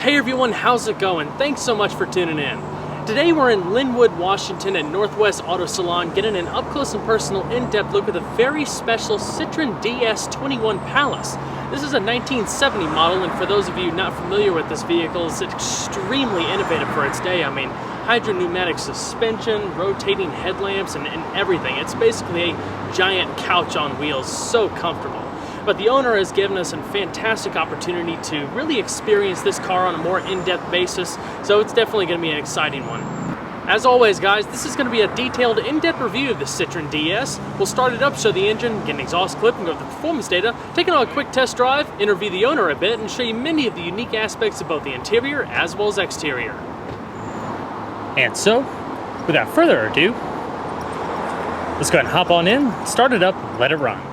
Hey everyone, how's it going? Thanks so much for tuning in. Today we're in Linwood, Washington at Northwest Auto Salon getting an up-close and personal in-depth look at the very special Citroën DS 21 Pallas. This is a 1970 model, and for those of you not familiar with this vehicle, it's extremely innovative for its day. I mean, hydropneumatic suspension, rotating headlamps, and everything. It's basically a giant couch on wheels, so comfortable. But the owner has given us a fantastic opportunity to really experience this car on a more in-depth basis, so it's definitely going to be an exciting one. As always guys, this is going to be a detailed in-depth review of the Citroën DS. We'll start it up, show the engine, get an exhaust clip, and go over the performance data, take it on a quick test drive, interview the owner a bit, and show you many of the unique aspects of both the interior as well as exterior. And so, without further ado, let's go ahead and hop on in, start it up, let it run.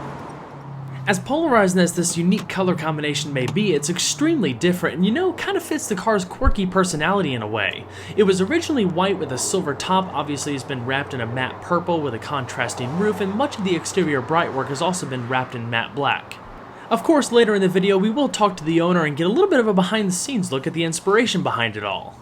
As polarizing as this unique color combination may be, it's extremely different and kind of fits the car's quirky personality in a way. It was originally white with a silver top, obviously has been wrapped in a matte purple with a contrasting roof, and much of the exterior brightwork has also been wrapped in matte black. Of course, later in the video we will talk to the owner and get a little bit of a behind the scenes look at the inspiration behind it all.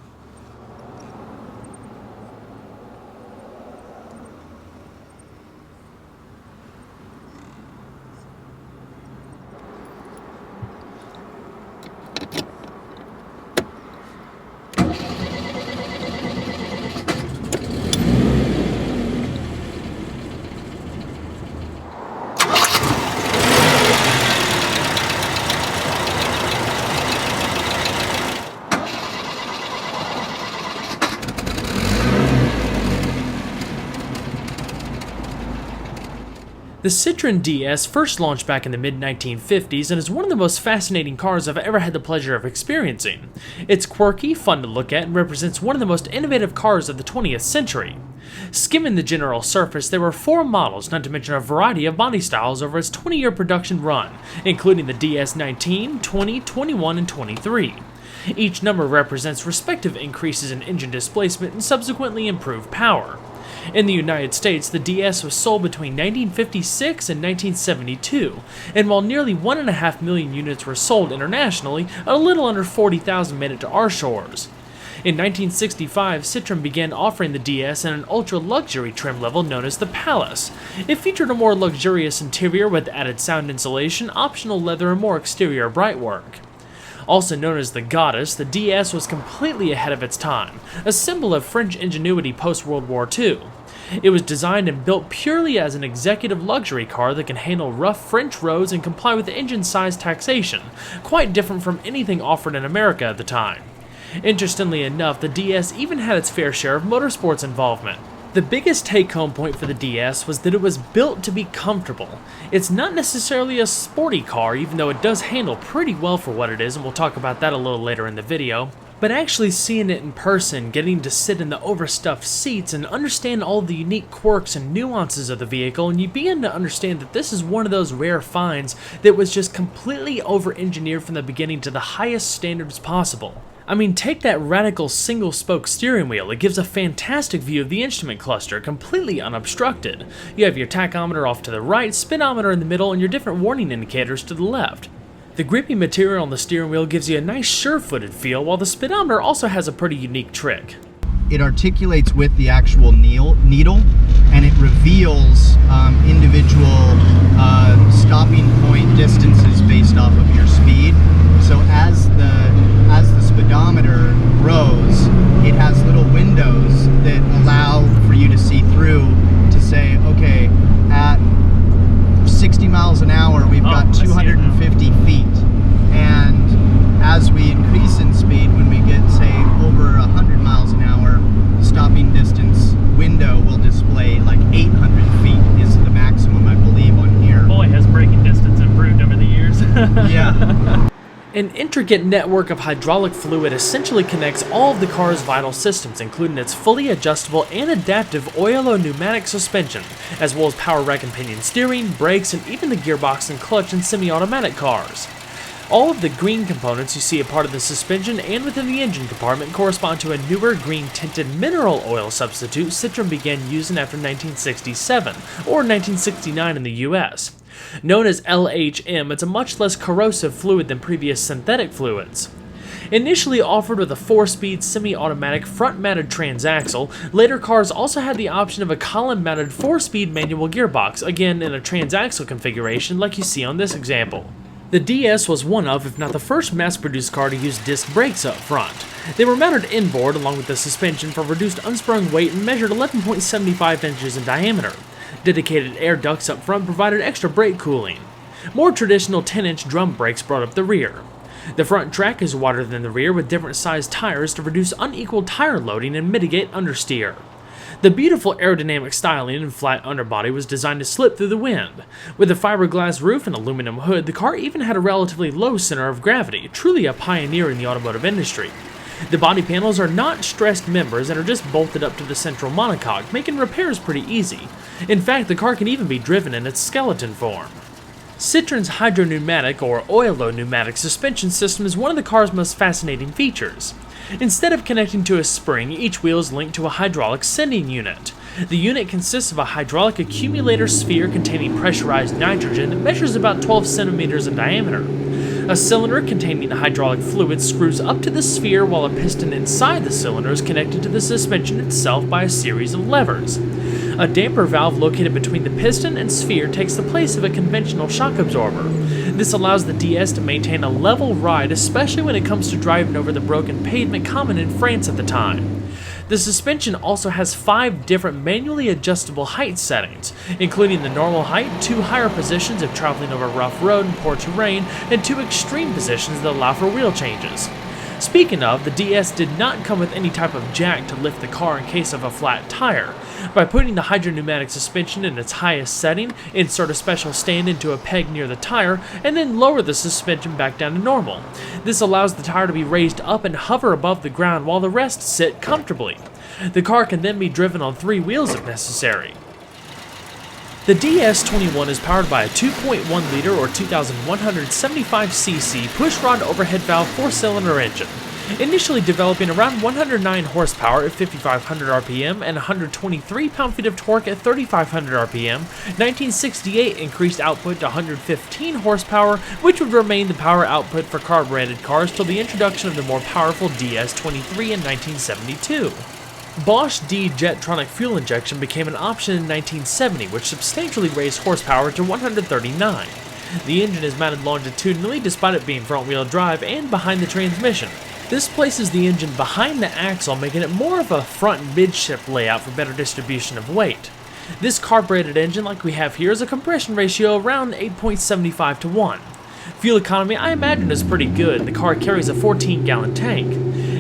The Citroën DS first launched back in the mid-1950s and is one of the most fascinating cars I've ever had the pleasure of experiencing. It's quirky, fun to look at, and represents one of the most innovative cars of the 20th century. Skimming the general surface, there were 4 models, not to mention a variety of body styles over its 20-year production run, including the DS 19, 20, 21, and 23. Each number represents respective increases in engine displacement and subsequently improved power. In the United States, the DS was sold between 1956 and 1972, and while nearly 1.5 million units were sold internationally, a little under 40,000 made it to our shores. In 1965, Citroën began offering the DS in an ultra-luxury trim level known as the Pallas. It featured a more luxurious interior with added sound insulation, optional leather, and more exterior brightwork. Also known as the Goddess, the DS was completely ahead of its time, a symbol of French ingenuity post-World War II. It was designed and built purely as an executive luxury car that can handle rough French roads and comply with engine size taxation, quite different from anything offered in America at the time. Interestingly enough, the DS even had its fair share of motorsports involvement. The biggest take-home point for the DS was that it was built to be comfortable. It's not necessarily a sporty car, even though it does handle pretty well for what it is, and we'll talk about that a little later in the video. But actually seeing it in person, getting to sit in the overstuffed seats and understand all the unique quirks and nuances of the vehicle, and you begin to understand that this is one of those rare finds that was just completely over-engineered from the beginning to the highest standards possible. I mean, take that radical single-spoke steering wheel. It gives a fantastic view of the instrument cluster, completely unobstructed. You have your tachometer off to the right, speedometer in the middle, and your different warning indicators to the left. The grippy material on the steering wheel gives you a nice sure-footed feel, while the speedometer also has a pretty unique trick. It articulates with the actual needle, and it reveals individual stopping point distances based off of your speed. So as the speedometer grows, it has little windows that allow for you to see through to say, okay, at 60 miles an hour we've got 250 feet, and as we increase in speed, when we get say over 100 miles an hour, the stopping distance window will display like 800 feet is the maximum, I believe, on here. Boy, has braking distance improved over the years. Yeah. An intricate network of hydraulic fluid essentially connects all of the car's vital systems, including its fully adjustable and adaptive oilo-pneumatic suspension, as well as power rack and pinion steering, brakes, and even the gearbox and clutch in semi-automatic cars. All of the green components you see a part of the suspension and within the engine compartment correspond to a newer green tinted mineral oil substitute Citroën began using after 1967, or 1969 in the US. Known as LHM, it's a much less corrosive fluid than previous synthetic fluids. Initially offered with a 4-speed semi-automatic front-mounted transaxle, later cars also had the option of a column-mounted 4-speed manual gearbox, again in a transaxle configuration like you see on this example. The DS was one of, if not the first mass-produced car to use disc brakes up front. They were mounted inboard along with the suspension for reduced unsprung weight and measured 11.75 inches in diameter. Dedicated air ducts up front provided extra brake cooling. More traditional 10-inch drum brakes brought up the rear. The front track is wider than the rear with different sized tires to reduce unequal tire loading and mitigate understeer. The beautiful aerodynamic styling and flat underbody was designed to slip through the wind. With a fiberglass roof and aluminum hood, the car even had a relatively low center of gravity, truly a pioneer in the automotive industry. The body panels are not stressed members and are just bolted up to the central monocoque, making repairs pretty easy. In fact, the car can even be driven in its skeleton form. Citroën's hydropneumatic or oilo-pneumatic suspension system is one of the car's most fascinating features. Instead of connecting to a spring, each wheel is linked to a hydraulic sending unit. The unit consists of a hydraulic accumulator sphere containing pressurized nitrogen that measures about 12 centimeters in diameter. A cylinder containing hydraulic fluid screws up to the sphere while a piston inside the cylinder is connected to the suspension itself by a series of levers. A damper valve located between the piston and sphere takes the place of a conventional shock absorber. This allows the DS to maintain a level ride, especially when it comes to driving over the broken pavement common in France at the time. The suspension also has 5 different manually adjustable height settings, including the normal height, 2 higher positions if traveling over rough road and poor terrain, and 2 extreme positions that allow for wheel changes. Speaking of, the DS did not come with any type of jack to lift the car in case of a flat tire. By putting the hydropneumatic suspension in its highest setting, insert a special stand into a peg near the tire, and then lower the suspension back down to normal. This allows the tire to be raised up and hover above the ground while the rest sit comfortably. The car can then be driven on 3 wheels if necessary. The DS21 is powered by a 2.1-liter or 2,175cc pushrod overhead valve 4-cylinder engine. Initially developing around 109 horsepower at 5,500 RPM and 123 pound-feet of torque at 3,500 RPM, 1968 increased output to 115 horsepower, which would remain the power output for carbureted cars till the introduction of the more powerful DS23 in 1972. Bosch D Jetronic fuel injection became an option in 1970, which substantially raised horsepower to 139. The engine is mounted longitudinally despite it being front-wheel drive and behind the transmission. This places the engine behind the axle, making it more of a front and midship layout for better distribution of weight. This carbureted engine, like we have here, is a compression ratio around 8.75 to 1. Fuel economy, I imagine, is pretty good. The car carries a 14-gallon tank.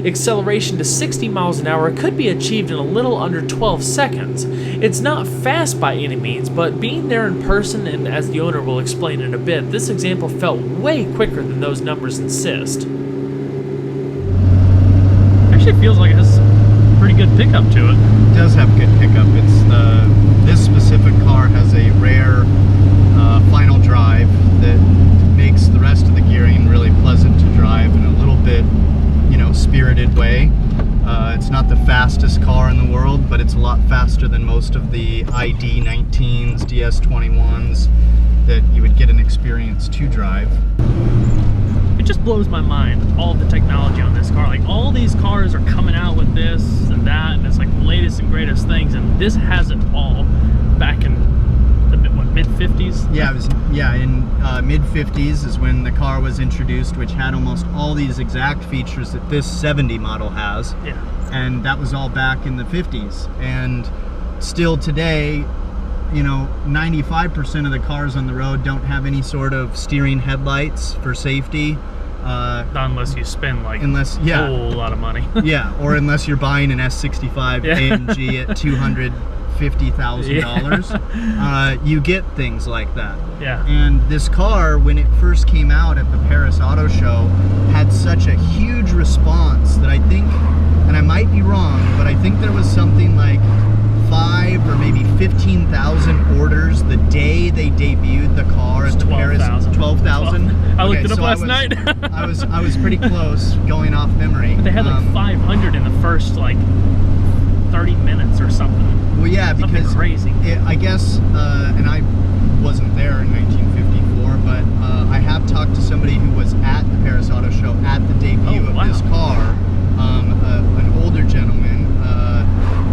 Acceleration to 60 miles an hour could be achieved in a little under 12 seconds. It's not fast by any means, but being there in person, and as the owner will explain in a bit, this example felt way quicker than those numbers insist. Actually feels like it has pretty good pickup to it. It does have good pickup. This specific car has a rare final drive that makes the rest of the gearing really pleasant to drive in a little bit, spirited way. It's not the fastest car in the world, but it's a lot faster than most of the ID19s, DS21s that you would get an experience to drive. It just blows my mind, all of the technology on this car. Like, all these cars are coming out with this and that, and it's like the latest and greatest things, and this has it all back in the mid-50s? Yeah, in mid-50s is when the car was introduced, which had almost all these exact features that this 70 model has. Yeah. And that was all back in the 50s. And still today, 95% of the cars on the road don't have any sort of steering headlights for safety. Not unless you spend a whole lot of money. Yeah, or unless you're buying an S65 AMG at $250,000, you get things like that. Yeah. And this car, when it first came out at the Paris Auto Show, had such a huge response that I think, and I might be wrong, but I think there was something like 5 or maybe 15,000 orders the day they debuted the car at the Paris. 12,000. I looked it up last night. I was pretty close, going off memory. They had like 500 in the first 30 minutes or something. Well, yeah, because crazy. I guess, and I wasn't there in 1954, but I have talked to somebody who was at the Paris Auto Show at the debut of this car, an older gentleman,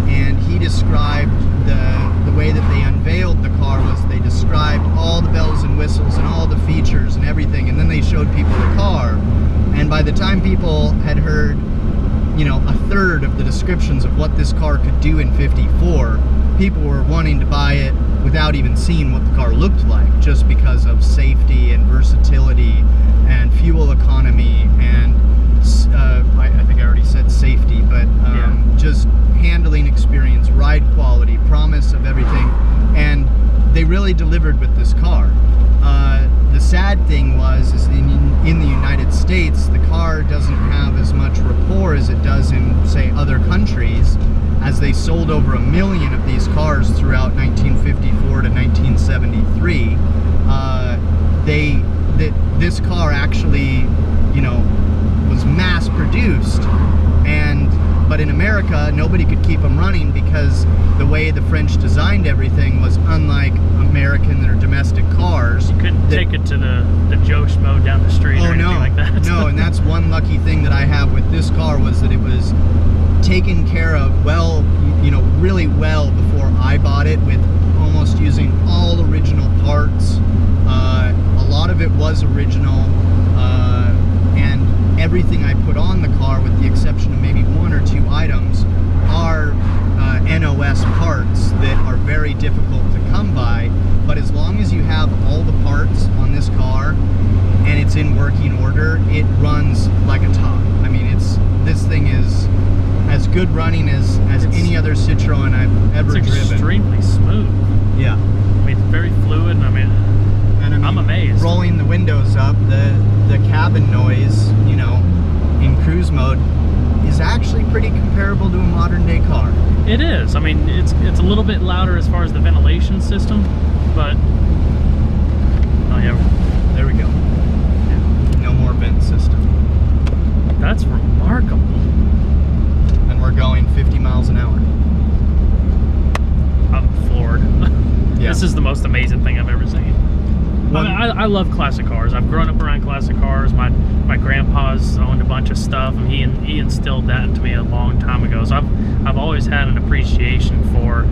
and he described the way that they unveiled the car was they described all the bells and whistles and all the features and everything, and then they showed people the car, and by the time people had heard, you know, a third of the descriptions of what this car could do in '54, people were wanting to buy it without even seeing what the car looked like, just because of safety and versatility and fuel economy and I think I already said safety, but just handling experience, ride quality, promise of everything, and they really delivered with this car. The sad thing is in the United States, the car doesn't have as much rapport as it does in, say, other countries, as they sold over 1 million of these cars throughout 1954 to 1973. This car actually, you know, was mass produced, but in America nobody could keep them running because the way the French designed everything was unlike American or domestic cars. You couldn't take it to the Joe Schmo down the street or anything like that. No, and that's one lucky thing that I have with this car, was that it was taken care of well, you know, really well before I bought it, with almost using all original parts. A lot of it was original, and everything I put on the car, with the exception of maybe 1 or 2 items, are NOS parts that are very difficult to come by. But as long as you have all the parts on this car and it's in working order, it runs like a top. I mean, this thing is as good running as any other Citroën I've ever driven. It's extremely smooth. Yeah. I mean, it's very fluid, and I mean, I'm amazed. Rolling the windows up, the cabin noise, you know, in cruise mode is actually pretty comparable to a modern day car. It is. I mean, it's a little bit louder as far as the ventilation system, but oh yeah, there we go. Yeah. No more vent system. That's remarkable. And we're going 50 miles an hour. I'm floored. Yeah. This is the most amazing thing I've ever seen. I love classic cars. I've grown up around classic cars. My grandpa's owned a bunch of stuff, and he instilled that into me a long time ago. So I've always had an appreciation for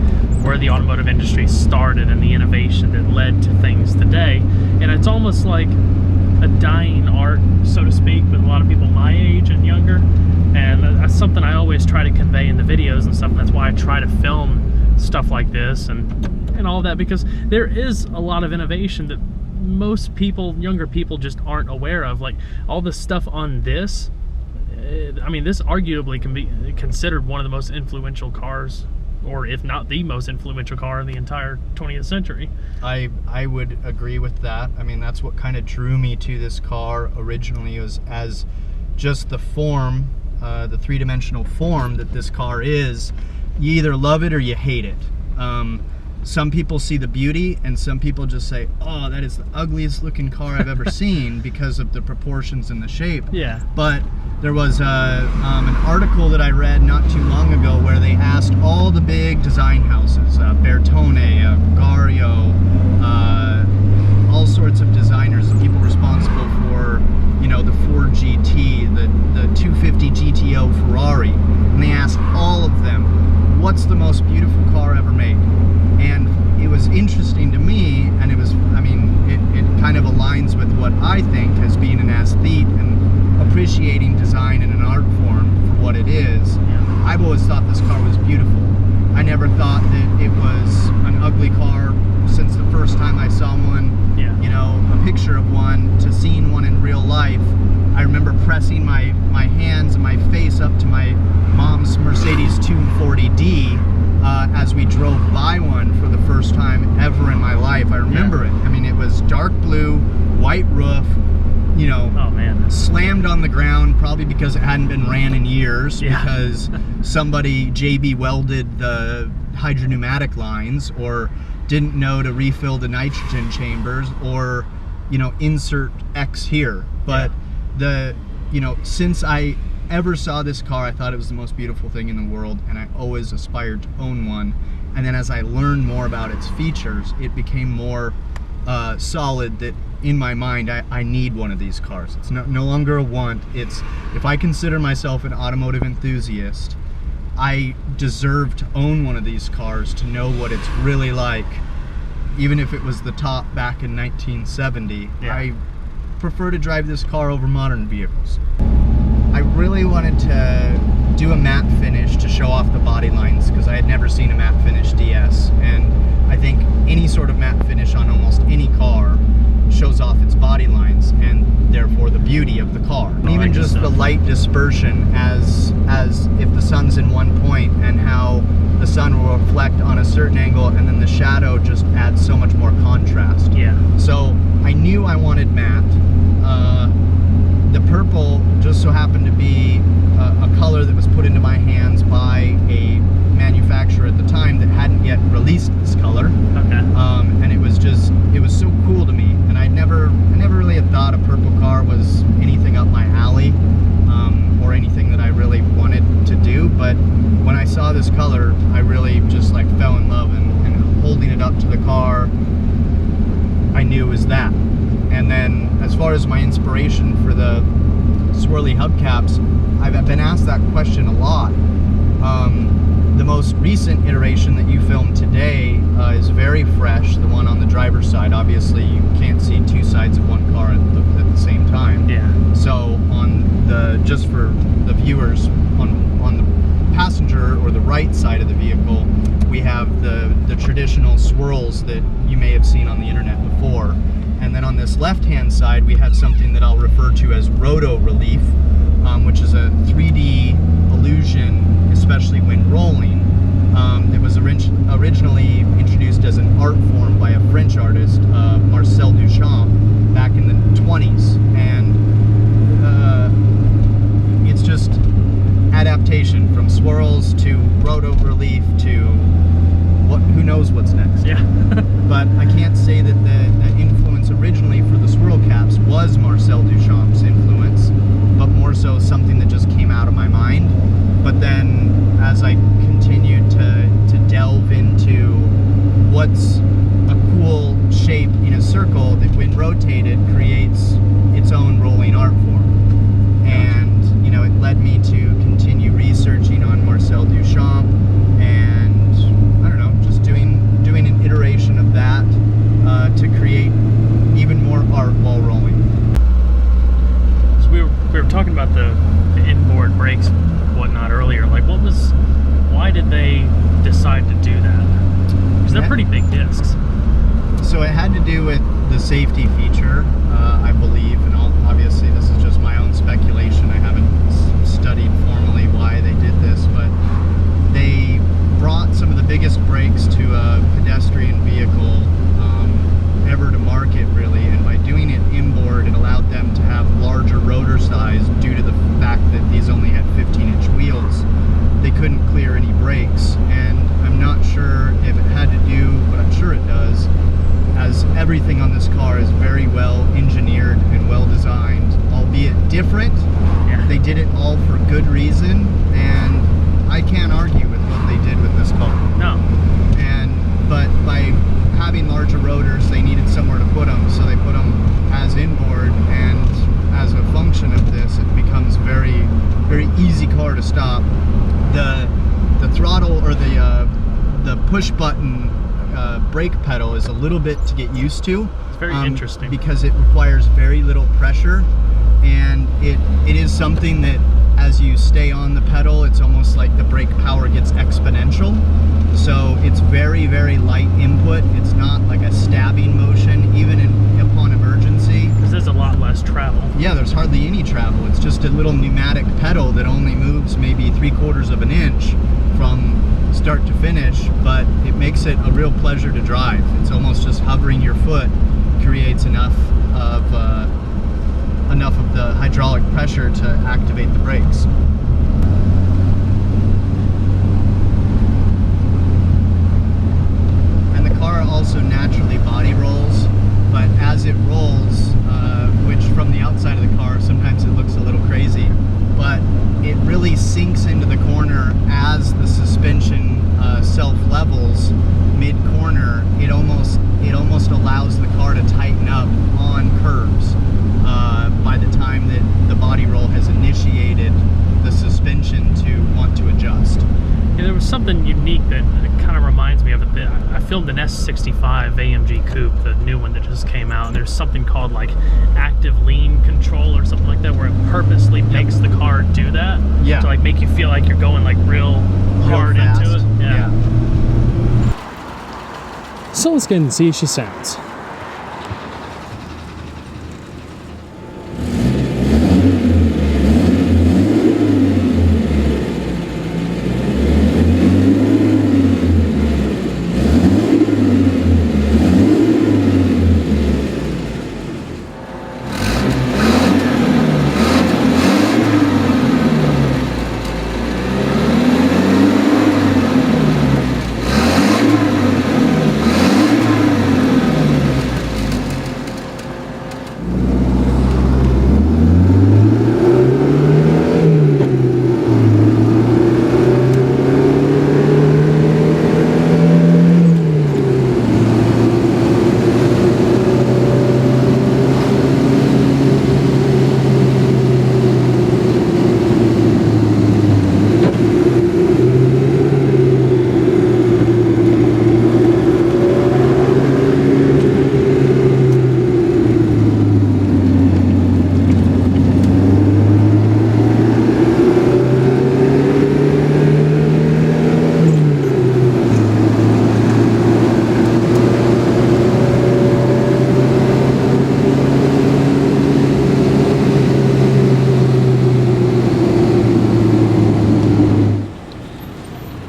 where the automotive industry started and the innovation that led to things today. And it's almost like a dying art, so to speak, with a lot of people my age and younger. And that's something I always try to convey in the videos and stuff. And that's why I try to film stuff like this and all that, because there is a lot of innovation that most people, younger people, just aren't aware of. Like all the stuff on this, I mean, this arguably can be considered one of the most influential cars, or if not the most influential car in the entire 20th century. I would agree with that. I mean, that's what kind of drew me to this car originally, was as just the form, the three-dimensional form that this car is. You either love it or you hate it. Some people see the beauty, and some people just say, oh, that is the ugliest looking car I've ever seen, because of the proportions and the shape. Yeah. But there was an article that I read not too long ago where they asked all the big design houses, Bertone, Gario, all sorts of designers, the people responsible for, you know, the Ford GT, the 250 GTO Ferrari, and they asked all of them, what's the most beautiful car ever made? And it was interesting to me, and it was, I mean, it kind of aligns with what I think as being an aesthete and appreciating design in an art form for what it is. Yeah. I've always thought this car was beautiful. I never thought that it was an ugly car since the first time I saw one, Yeah. you know, a picture of one, to seeing one in real life. I remember pressing my hands and my face up to my mom's Mercedes 240D as we drove by one for the first time ever in my life. I remember it. I mean, it was dark blue, white roof, you know, Oh man. slammed on the ground, probably because it hadn't been ran in years, Yeah. because somebody JB welded the hydropneumatic lines, or didn't know to refill the nitrogen chambers, or, you know, insert X here. But you know, since I ever saw this car, I thought it was the most beautiful thing in the world, and I always aspired to own one. And then as I learned more about its features, it became more solid that in my mind I need one of these cars. It's no longer a want. It's, if I consider myself an automotive enthusiast, I deserve to own one of these cars to know what it's really like. Even if it was the top back in 1970, Yeah. I prefer to drive this car over modern vehicles. I really wanted to do a matte finish to show off the body lines because I had never seen a matte finish DS, and I think any sort of matte finish on almost any car shows off its body lines and therefore the beauty of the car. And even just the light dispersion as if the sun's in one point, and how the sun will reflect on a certain angle and then the shadow just adds so much more contrast. Yeah. So I knew I wanted matte. The purple just so happened to be a color that was put into my hands by a manufacturer at the time that hadn't yet released this color. Okay. And it was so cool to me, and I never really had thought a purple car was anything up my alley, or anything that I really wanted to do. But when I saw this color, I really just like fell in love, and holding it up to the car, I knew it was that. And then as far as my inspiration for the swirly hubcaps, I've been asked that question a lot. The most recent iteration that you filmed today is very fresh, the one on the driver's side. Obviously you can't see two sides of one car at the same time. Yeah. So on the, just for the viewers, on the passenger or the right side of the vehicle, we have the traditional swirls that you may have seen on the internet before. And then on this left-hand side, we have something that I'll refer to as roto relief, which is a 3D illusion, especially when rolling. It was originally introduced as an art form by a French artist, Marcel Duchamp, back in the 20s. And it's just adaptation from swirls to roto relief to who knows what's next. Yeah. But I can't say that the influence originally for the swirl caps was Marcel Duchamp's influence, but more so something that just came out of my mind. But then as I continued to delve into what's a cool shape in a circle that when rotated creates its own rolling art form. And, you know, it led me to continue researching on Marcel Duchamp, and I don't know, just doing an iteration of that to create even more art while rolling. So we were talking about the inboard brakes and whatnot earlier. Like, why did they decide to do that? Because they're pretty big discs. So it had to do with the safety feature, I believe, and obviously this is just my own speculation. I haven't studied formally why they did this, but they brought some of the biggest brakes to a pedestrian vehicle ever to market, really, and by doing it inboard, it allowed them to have larger rotor size due to the fact that these only had 15-inch wheels. They couldn't clear any brakes, and I'm not sure if it had to do, but I'm sure it does, as everything on this car is very well engineered and well designed, albeit different. Yeah. They did it all for good reason, and I can't argue with what they did with this car. No. But by having larger rotors, they needed somewhere to put them, so they put them as inboard, and as a function of this, it becomes very, very easy car to stop. The throttle, or the push button brake pedal, is a little bit to get used to. It's very interesting because it requires very little pressure, and it is something that as you stay on the pedal, it's almost like the brake power gets exponential. So it's very, very light input. It's not like a stabbing motion, even upon emergency. Because there's a lot less travel. Yeah, there's hardly any travel. It's just a little pneumatic pedal that only moves maybe 3/4 of an inch from start to finish, but it makes it a real pleasure to drive. It's almost just hovering your foot creates enough of the hydraulic pressure to activate the brakes. And the car also naturally body rolls, but as it rolls, which from the outside of the car sometimes it looks a little crazy, but it really sinks into the corner as the suspension self-levels mid-corner. It almost allows the car to unique that it kind of reminds me of it. I filmed an S65 AMG Coupe, the new one that just came out, and there's something called like active lean control or something like that, where it purposely makes the car do that to like make you feel like you're going like real hard into it. Yeah. So let's get in and see how she sounds.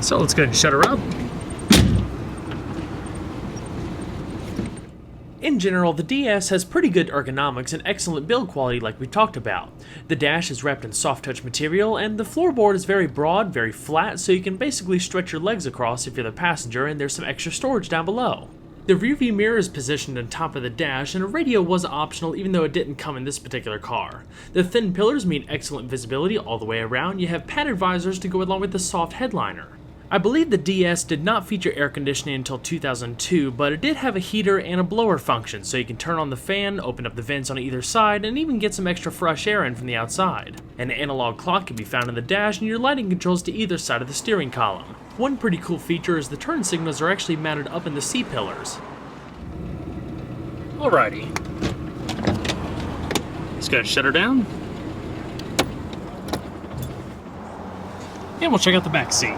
So let's go ahead and shut her up. In general, the DS has pretty good ergonomics and excellent build quality like we talked about. The dash is wrapped in soft touch material, and the floorboard is very broad, very flat, so you can basically stretch your legs across if you're the passenger, and there's some extra storage down below. The rearview mirror is positioned on top of the dash, and a radio was optional even though it didn't come in this particular car. The thin pillars mean excellent visibility all the way around. You have padded visors to go along with the soft headliner. I believe the DS did not feature air conditioning until 2002, but it did have a heater and a blower function, so you can turn on the fan, open up the vents on either side, and even get some extra fresh air in from the outside. An analog clock can be found in the dash, and your lighting controls to either side of the steering column. One pretty cool feature is the turn signals are actually mounted up in the C-pillars. Alrighty. Just gonna shut her down. And we'll check out the back seat.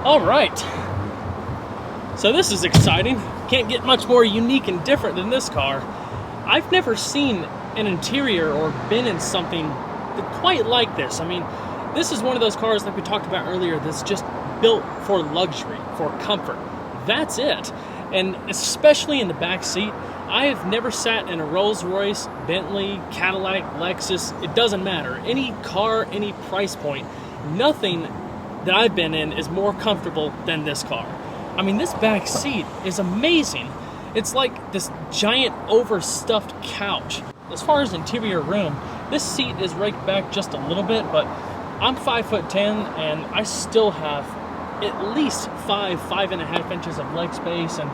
Alright, so this is exciting. Can't get much more unique and different than this car. I've never seen an interior or been in something quite like this. I mean, this is one of those cars like we talked about earlier that's just built for luxury, for comfort. That's it. And especially in the back seat, I have never sat in a Rolls-Royce, Bentley, Cadillac, Lexus. It doesn't matter. Any car, any price point, nothing that I've been in is more comfortable than this car. I mean, this back seat is amazing. It's like this giant overstuffed couch. As far as interior room, this seat is raked back just a little bit, but I'm 5'10" and I still have at least 5.5 inches of leg space and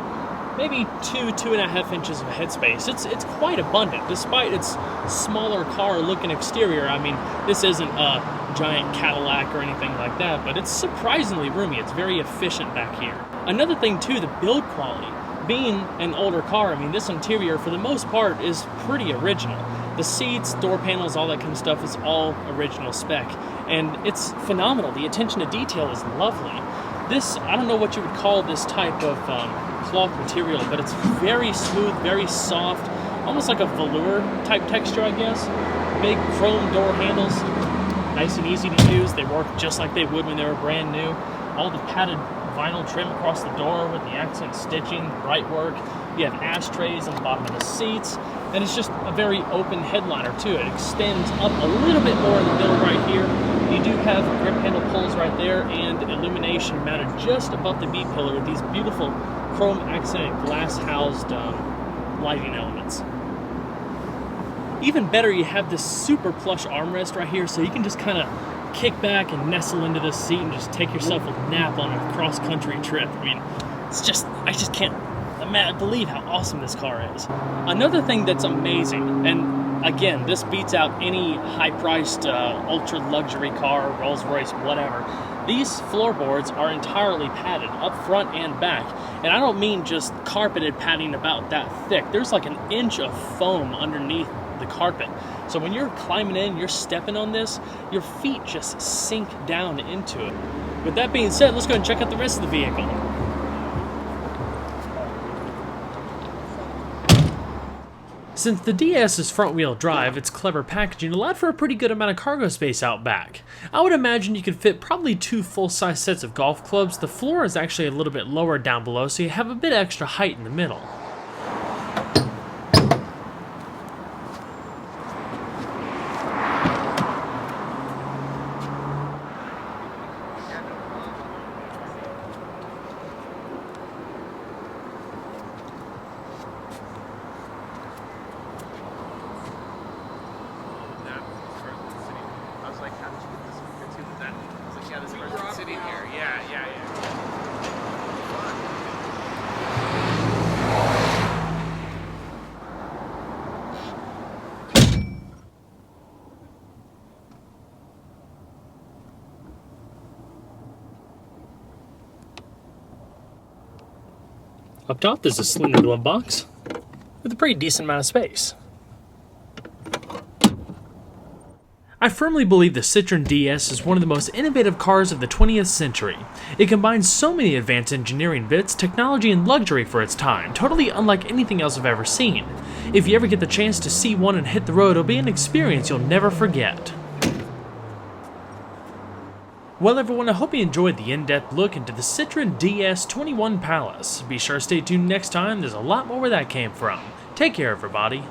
maybe 2.5 inches of head space. It's quite abundant, despite its smaller car looking exterior. I mean, this isn't a giant Cadillac or anything like that, but it's surprisingly roomy. It's very efficient back here. Another thing too, the build quality. Being an older car, I mean, this interior for the most part is pretty original. The seats, door panels, all that kind of stuff is all original spec, and it's phenomenal. The attention to detail is lovely. This, I don't know what you would call this type of cloth material, but it's very smooth, very soft, almost like a velour type texture, I guess. Big chrome door handles, nice and easy to use. They work just like they would when they were brand new. All the padded vinyl trim across the door with the accent stitching, bright work. You have ashtrays on the bottom of the seats, and it's just a very open headliner too. It extends up a little bit more in the middle right here. You do have grip handle pulls right there and illumination mounted just above the B pillar with these beautiful chrome accented glass housed lighting elements. Even better, you have this super plush armrest right here, so you can just kind of kick back and nestle into this seat and just take yourself a nap on a cross-country trip. I mean, I just can't believe how awesome this car is. Another thing that's amazing, and again, this beats out any high-priced ultra-luxury car, Rolls-Royce, whatever. These floorboards are entirely padded, up front and back. And I don't mean just carpeted padding about that thick. There's like an inch of foam underneath the carpet. So when you're climbing in, you're stepping on this, your feet just sink down into it. With that being said, let's go and check out the rest of the vehicle. Since the DS is front-wheel drive, its clever packaging allowed for a pretty good amount of cargo space out back. I would imagine you could fit probably 2 full-size sets of golf clubs. The floor is actually a little bit lower down below, so you have a bit extra height in the middle. Up top, there's a slender glove box with a pretty decent amount of space. I firmly believe the Citroën DS is one of the most innovative cars of the 20th century. It combines so many advanced engineering bits, technology, and luxury for its time, totally unlike anything else I've ever seen. If you ever get the chance to see one and hit the road, it'll be an experience you'll never forget. Well everyone, I hope you enjoyed the in-depth look into the Citroën DS 21 Pallas. Be sure to stay tuned next time, there's a lot more where that came from. Take care everybody.